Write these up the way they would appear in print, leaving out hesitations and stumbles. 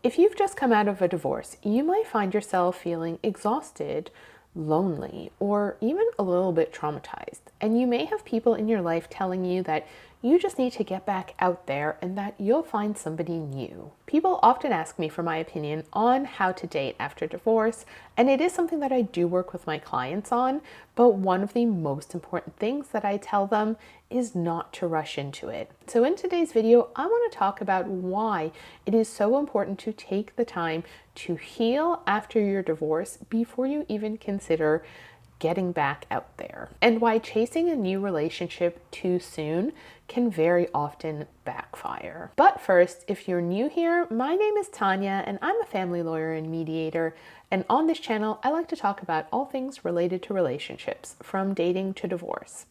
If you've just come out of a divorce, you might find yourself feeling exhausted, lonely, or even a little bit traumatized. And you may have people in your life telling you that you just need to get back out there and that you'll find somebody new. People often ask me for my opinion on how to date after divorce, and it is something that I do work with my clients on, but one of the most important things that I tell them is not to rush into it. So in today's video, I want to talk about why it is so important to take the time to heal after your divorce before you even consider getting back out there, and why chasing a new relationship too soon can very often backfire. But first, if you're new here, my name is Tanya and I'm a family lawyer and mediator, and on this channel I like to talk about all things related to relationships, from dating to divorce.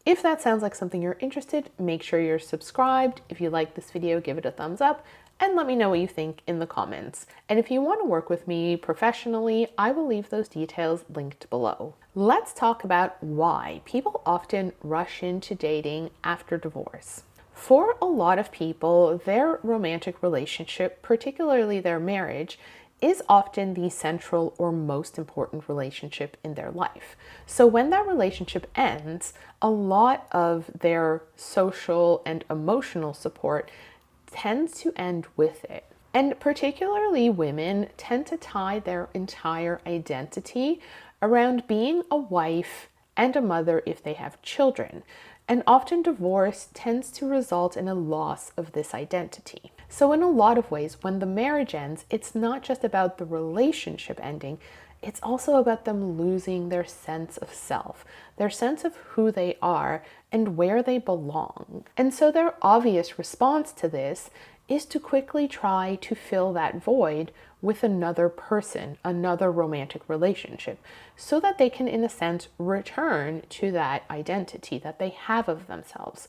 If that sounds like something you're interested, make sure you're subscribed. If you like this video, give it a thumbs up and let me know what you think in the comments. And if you want to work with me professionally, I will leave those details linked below. Let's talk about why people often rush into dating after divorce. For a lot of people, their romantic relationship, particularly their marriage, is often the central or most important relationship in their life. So when that relationship ends, a lot of their social and emotional support tends to end with it. And particularly women tend to tie their entire identity around being a wife and a mother if they have children. And often divorce tends to result in a loss of this identity. So in a lot of ways, when the marriage ends, it's not just about the relationship ending, it's also about them losing their sense of self, their sense of who they are and where they belong. And so their obvious response to this is to quickly try to fill that void with another person, another romantic relationship, so that they can, in a sense, return to that identity that they have of themselves.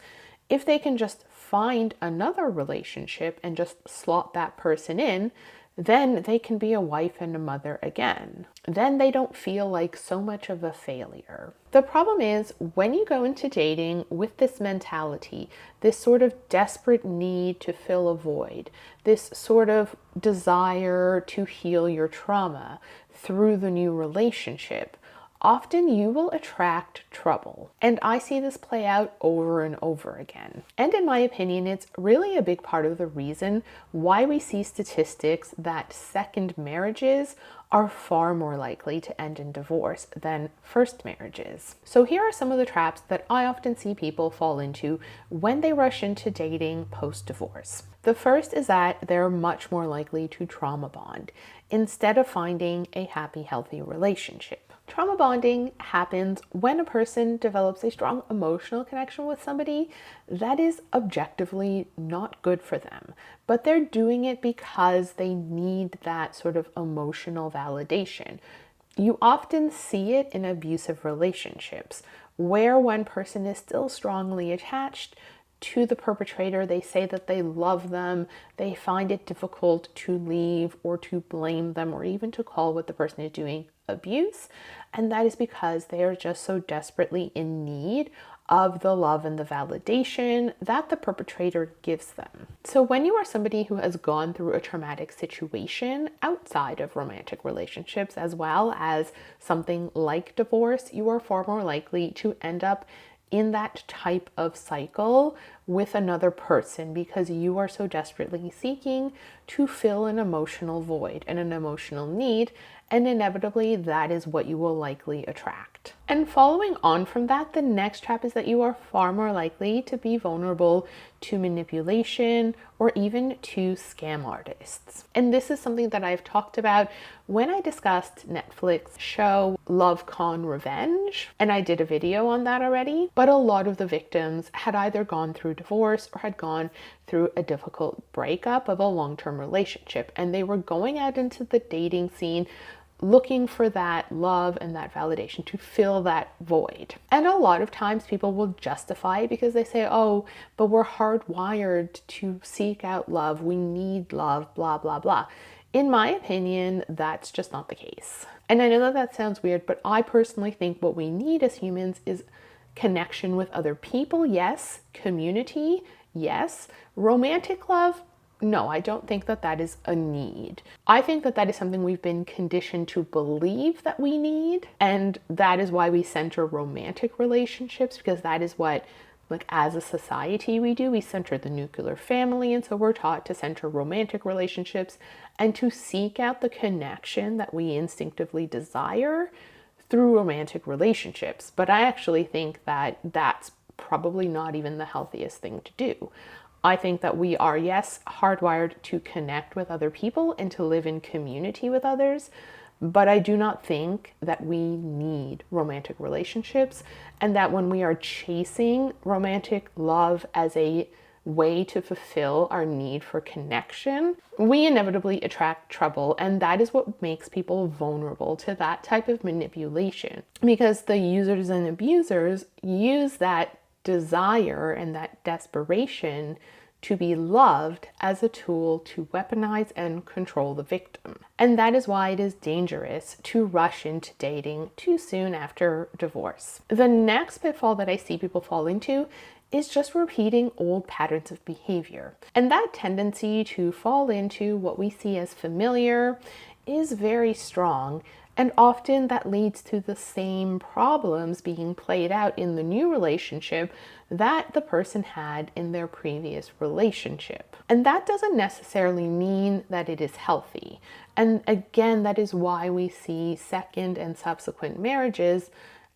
If they can just find another relationship and just slot that person in, then they can be a wife and a mother again. Then they don't feel like so much of a failure. The problem is when you go into dating with this mentality, this sort of desperate need to fill a void, this sort of desire to heal your trauma through the new relationship, often you will attract trouble. And I see this play out over and over again. And in my opinion, it's really a big part of the reason why we see statistics that second marriages are far more likely to end in divorce than first marriages. So here are some of the traps that I often see people fall into when they rush into dating post-divorce. The first is that they're much more likely to trauma bond instead of finding a happy, healthy relationship. Trauma bonding happens when a person develops a strong emotional connection with somebody that is objectively not good for them, but they're doing it because they need that sort of emotional validation. You often see it in abusive relationships, where one person is still strongly attached to the perpetrator. They say that they love them, they find it difficult to leave or to blame them or even to call what the person is doing abuse, and that is because they are just so desperately in need of the love and the validation that the perpetrator gives them. So when you are somebody who has gone through a traumatic situation outside of romantic relationships, as well as something like divorce, you are far more likely to end up in that type of cycle with another person because you are so desperately seeking to fill an emotional void and an emotional need, and inevitably that is what you will likely attract. And following on from that, the next trap is that you are far more likely to be vulnerable to manipulation or even to scam artists. And this is something that I've talked about when I discussed Netflix show Love Con Revenge, and I did a video on that already. But a lot of the victims had either gone through divorce or had gone through a difficult breakup of a long-term relationship, and they were going out into the dating scene looking for that love and that validation to fill that void. And a lot of times people will justify it because they say, oh, but we're hardwired to seek out love, we need love, blah, blah, blah. In my opinion, that's just not the case. And I know that that sounds weird, but I personally think what we need as humans is connection with other people, yes. Community, yes. Romantic love, No, I don't think that that is a need. I think that that is something we've been conditioned to believe that we need. And that is why we center romantic relationships, because that is what, like, as a society we do. We center the nuclear family. And so we're taught to center romantic relationships and to seek out the connection that we instinctively desire through romantic relationships. But I actually think that that's probably not even the healthiest thing to do. I think that we are, yes, hardwired to connect with other people and to live in community with others, but I do not think that we need romantic relationships, and that when we are chasing romantic love as a way to fulfill our need for connection, we inevitably attract trouble. And that is what makes people vulnerable to that type of manipulation, because the users and abusers use that desire and that desperation to be loved as a tool to weaponize and control the victim. And that is why it is dangerous to rush into dating too soon after divorce. The next pitfall that I see people fall into is just repeating old patterns of behavior. And that tendency to fall into what we see as familiar is very strong. And often that leads to the same problems being played out in the new relationship that the person had in their previous relationship. And that doesn't necessarily mean that it is healthy. And again, that is why we see second and subsequent marriages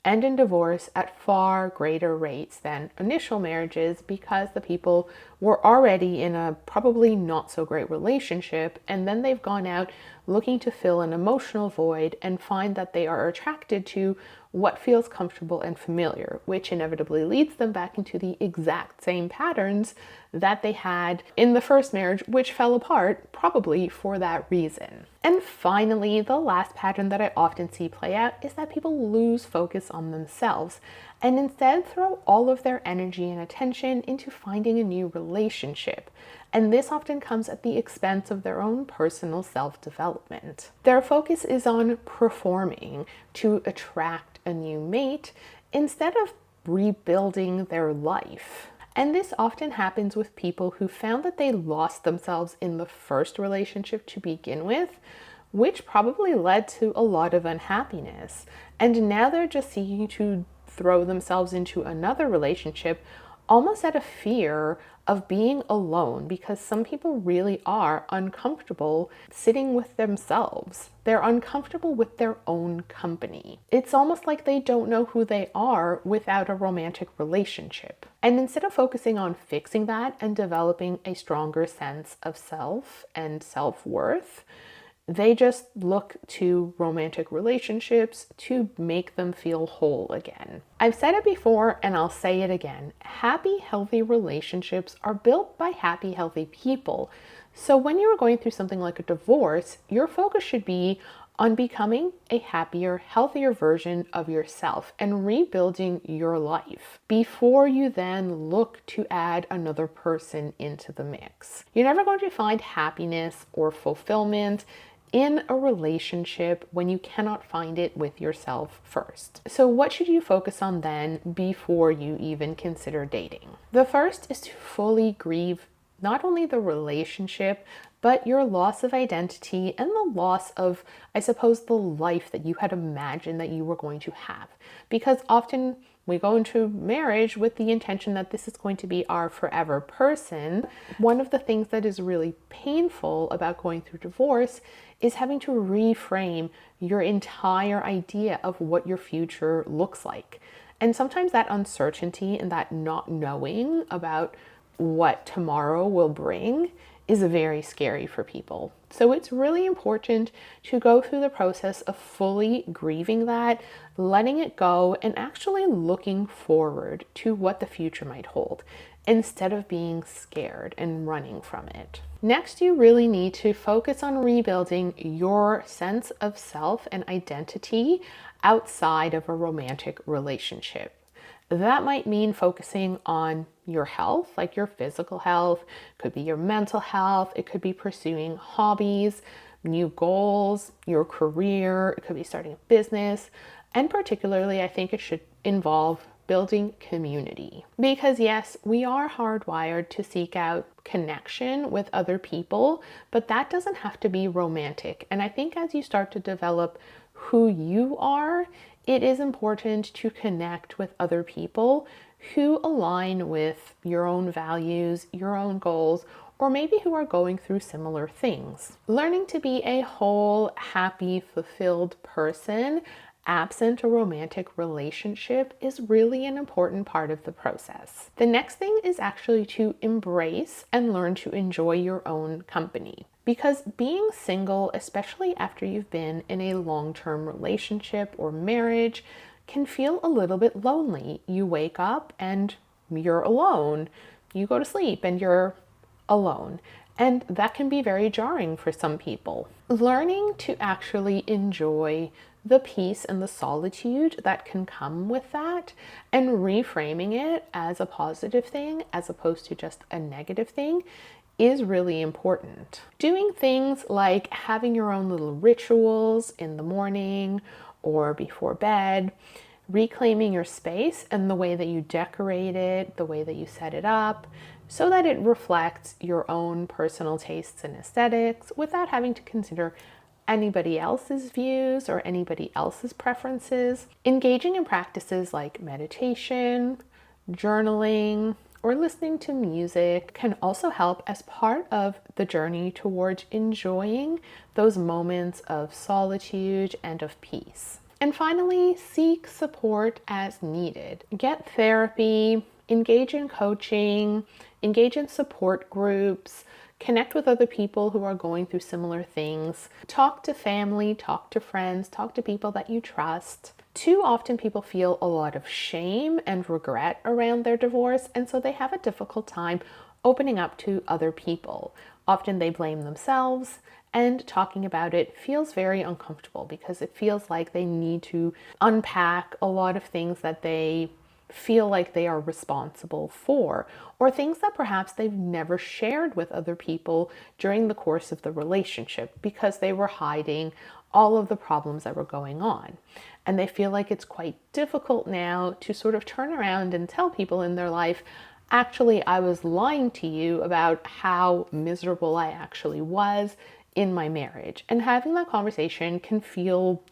end in divorce at far greater rates than initial marriages, because the people were already in a probably not so great relationship, and then they've gone out looking to fill an emotional void and find that they are attracted to what feels comfortable and familiar, which inevitably leads them back into the exact same patterns that they had in the first marriage, which fell apart probably for that reason. And finally, the last pattern that I often see play out is that people lose focus on themselves and instead throw all of their energy and attention into finding a new relationship. And this often comes at the expense of their own personal self-development. Their focus is on performing to attract a new mate instead of rebuilding their life. And this often happens with people who found that they lost themselves in the first relationship to begin with, which probably led to a lot of unhappiness. And now they're just seeking to throw themselves into another relationship almost out of fear of being alone, because some people really are uncomfortable sitting with themselves. They're uncomfortable with their own company. It's almost like they don't know who they are without a romantic relationship. And instead of focusing on fixing that and developing a stronger sense of self and self-worth, they just look to romantic relationships to make them feel whole again. I've said it before and I'll say it again. Happy, healthy relationships are built by happy, healthy people. So when you're going through something like a divorce, your focus should be on becoming a happier, healthier version of yourself and rebuilding your life before you then look to add another person into the mix. You're never going to find happiness or fulfillment in a relationship when you cannot find it with yourself first. So what should you focus on then before you even consider dating? The first is to fully grieve not only the relationship, but your loss of identity and the loss of, I suppose, the life that you had imagined that you were going to have. Because often we go into marriage with the intention that this is going to be our forever person. One of the things that is really painful about going through divorce is having to reframe your entire idea of what your future looks like. And sometimes that uncertainty and that not knowing about what tomorrow will bring is very scary for people. So it's really important to go through the process of fully grieving that, letting it go, and actually looking forward to what the future might hold instead of being scared and running from it. Next, you really need to focus on rebuilding your sense of self and identity outside of a romantic relationship. That might mean focusing on your health, like your physical health, could be your mental health, it could be pursuing hobbies, new goals, your career, it could be starting a business, and particularly I think it should involve building community. Because yes, we are hardwired to seek out connection with other people, but that doesn't have to be romantic. And I think as you start to develop who you are, it is important to connect with other people who align with your own values, your own goals, or maybe who are going through similar things. Learning to be a whole, happy, fulfilled person absent a romantic relationship is really an important part of the process. The next thing is actually to embrace and learn to enjoy your own company. Because being single, especially after you've been in a long-term relationship or marriage, can feel a little bit lonely. You wake up and you're alone. You go to sleep and you're alone. And that can be very jarring for some people. Learning to actually enjoy the peace and the solitude that can come with that and reframing it as a positive thing as opposed to just a negative thing is really important. Doing things like having your own little rituals in the morning or before bed, reclaiming your space and the way that you decorate it, the way that you set it up, so that it reflects your own personal tastes and aesthetics without having to consider anybody else's views or anybody else's preferences. Engaging in practices like meditation, journaling, or listening to music can also help as part of the journey towards enjoying those moments of solitude and of peace. And finally, seek support as needed. Get therapy, engage in coaching, engage in support groups, connect with other people who are going through similar things, talk to family, talk to friends, talk to people that you trust. Too often people feel a lot of shame and regret around their divorce, and so they have a difficult time opening up to other people. Often they blame themselves, and talking about it feels very uncomfortable because it feels like they need to unpack a lot of things that they feel like they are responsible for, or things that perhaps they've never shared with other people during the course of the relationship because they were hiding all of the problems that were going on. And they feel like it's quite difficult now to sort of turn around and tell people in their life, actually, I was lying to you about how miserable I actually was in my marriage. And having that conversation can feel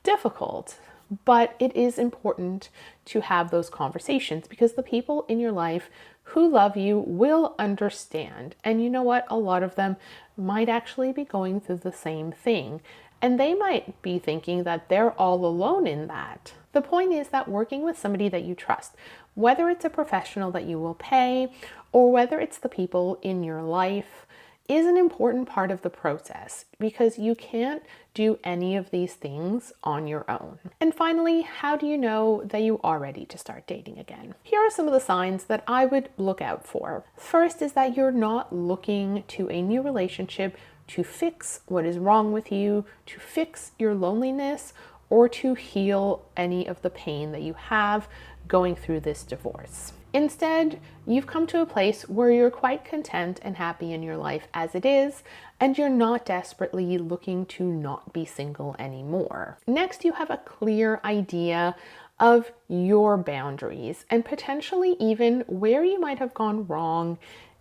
difficult. But it is important to have those conversations because the people in your life who love you will understand. And you know what? A lot of them might actually be going through the same thing. And they might be thinking that they're all alone in that. The point is that working with somebody that you trust, whether it's a professional that you will pay or whether it's the people in your life, is an important part of the process because you can't do any of these things on your own. And finally, how do you know that you are ready to start dating again? Here are some of the signs that I would look out for. First is that you're not looking to a new relationship to fix what is wrong with you, to fix your loneliness, or to heal any of the pain that you have going through this divorce. Instead, you've come to a place where you're quite content and happy in your life as it is, and you're not desperately looking to not be single anymore. Next, you have a clear idea of your boundaries and potentially even where you might have gone wrong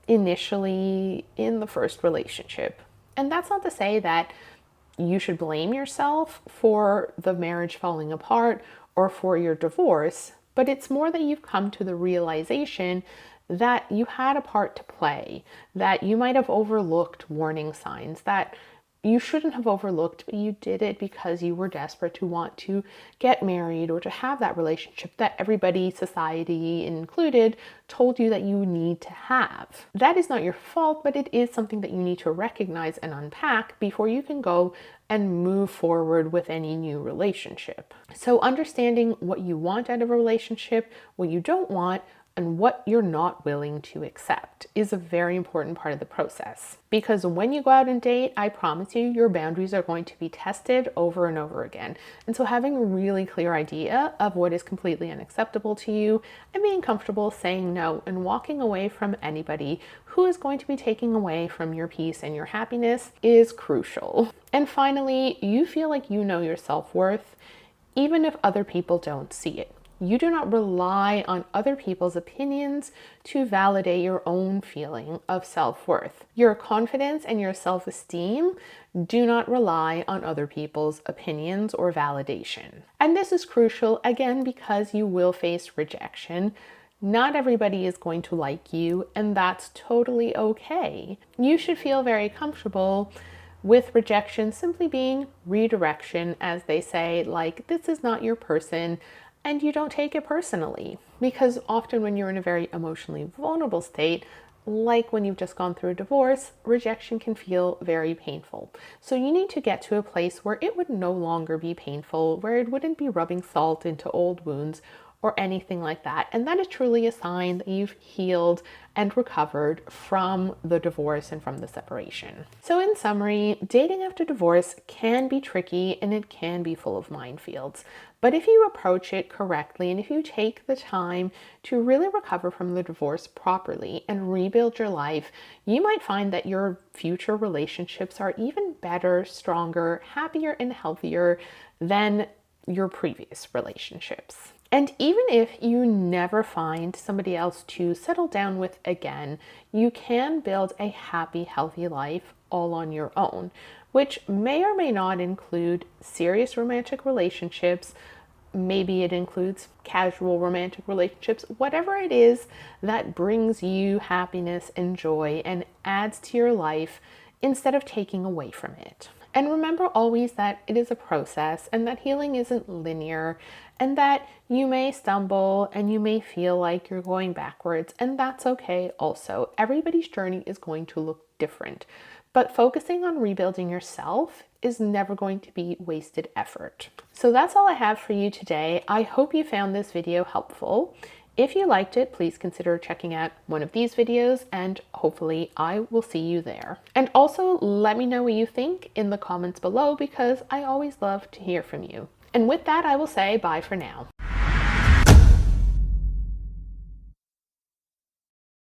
initially in the first relationship. And that's not to say that you should blame yourself for the marriage falling apart or for your divorce, but it's more that you've come to the realization that you had a part to play, that you might have overlooked warning signs that you shouldn't have overlooked, but you did it because you were desperate to want to get married or to have that relationship that everybody, society included, told you that you need to have. That is not your fault, but it is something that you need to recognize and unpack before you can go and move forward with any new relationship. So understanding what you want out of a relationship, what you don't want, and what you're not willing to accept is a very important part of the process. Because when you go out and date, I promise you, your boundaries are going to be tested over and over again. And so having a really clear idea of what is completely unacceptable to you and being comfortable saying no and walking away from anybody who is going to be taking away from your peace and your happiness is crucial. And finally, you feel like you know your self-worth, even if other people don't see it. You do not rely on other people's opinions to validate your own feeling of self-worth. Your confidence and your self-esteem do not rely on other people's opinions or validation. And this is crucial, again, because you will face rejection. Not everybody is going to like you, and that's totally okay. You should feel very comfortable with rejection simply being redirection, as they say, like, this is not your person, and you don't take it personally. Because often when you're in a very emotionally vulnerable state, like when you've just gone through a divorce, rejection can feel very painful. So you need to get to a place where it would no longer be painful, where it wouldn't be rubbing salt into old wounds or anything like that. And that is truly a sign that you've healed and recovered from the divorce and from the separation. So in summary, dating after divorce can be tricky and it can be full of minefields. But if you approach it correctly and if you take the time to really recover from the divorce properly and rebuild your life, you might find that your future relationships are even better, stronger, happier, and healthier than your previous relationships. And even if you never find somebody else to settle down with again, you can build a happy, healthy life all on your own, which may or may not include serious romantic relationships. Maybe it includes casual romantic relationships, whatever it is that brings you happiness and joy and adds to your life instead of taking away from it. And remember always that it is a process and that healing isn't linear and that you may stumble and you may feel like you're going backwards, and that's okay also. Everybody's journey is going to look different, but focusing on rebuilding yourself is never going to be wasted effort. So that's all I have for you today. I hope you found this video helpful. If you liked it, please consider checking out one of these videos, and hopefully I will see you there. And also let me know what you think in the comments below, because I always love to hear from you. And with that, I will say bye for now.